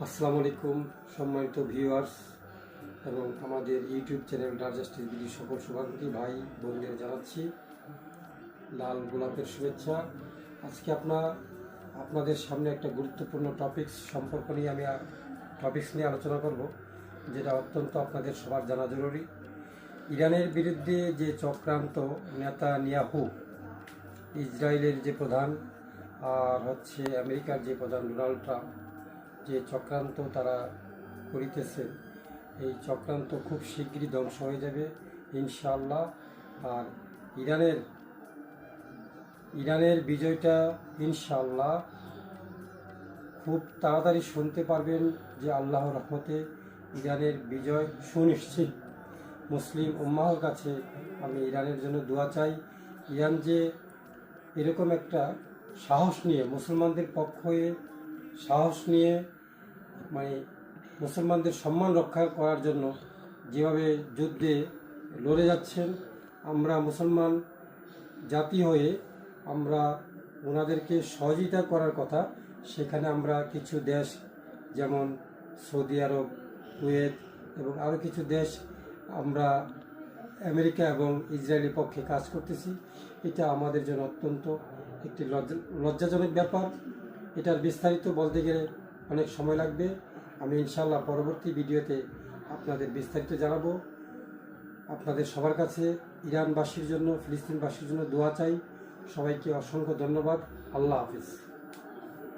আসসালামু আলাইকুম সম্মানিত ভিউয়ার্স এবং আমাদের ইউটিউব চ্যানেল ডারজাস্ট টিভির সকল শুভাকাঙ্ক্ষী ভাই বোনদের জানাচ্ছি লাল গোলাপের শুভেচ্ছা। আজকে আপনাদের সামনে একটা গুরুত্বপূর্ণ টপিকস নিয়ে আলোচনা করব, যেটা অত্যন্ত আপনাদের সবার জানা জরুরি। ইরানের বিরুদ্ধে যে চক্রান্ত নেতানিয়াহু, ইসরায়েলের যে প্রধান, আর আমেরিকার যে প্রধান ডোনাল্ড ট্রাম্প, যে চক্রান্ত তারা করিতেছেন, এই চক্রান্ত খুব শীঘ্রই ধ্বংস হয়ে যাবে ইনশাআল্লাহ। আর ইরানের বিজয়টা ইনশাআল্লাহ খুব তাড়াতাড়ি শুনতে পারবেন যে আল্লাহর রহমতে ইরানের বিজয় সুনিশ্চিত। মুসলিম উম্মাহর কাছে আমি ইরানের জন্য দোয়া চাই। ইরান যে এরকম একটা সাহস নিয়ে মুসলমানদের পক্ষ হয়ে সাহস নিয়ে মুসলমানদের সম্মান রক্ষা করার জন্য যেভাবে যুদ্ধে লড়ে যাচ্ছেন, আমরা মুসলমান জাতি হয়ে আমরা ওনাদেরকে সহযোগিতা করার কথা। সেখানে আমরা কিছু দেশ যেমন সৌদি আরব, কুয়েত এবং আরও কিছু দেশ আমরা আমেরিকা এবং ইসরায়েলের পক্ষে কাজ করতেছি। এটা আমাদের জন্য অত্যন্ত একটি লজ্জাজনক ব্যাপার। এটার বিস্তারিত বলতে গেলে অনেক সময় লাগবে। আমি ইনশাআল্লাহ পরবর্তী ভিডিওতে আপনাদের বিস্তারিত জানাবো। আপনাদের সবার কাছে ইরানবাসীর জন্য, ফিলিস্তিনবাসীর জন্য দোয়া চাই। সবাইকে অসংখ্য ধন্যবাদ। আল্লাহ হাফিজ।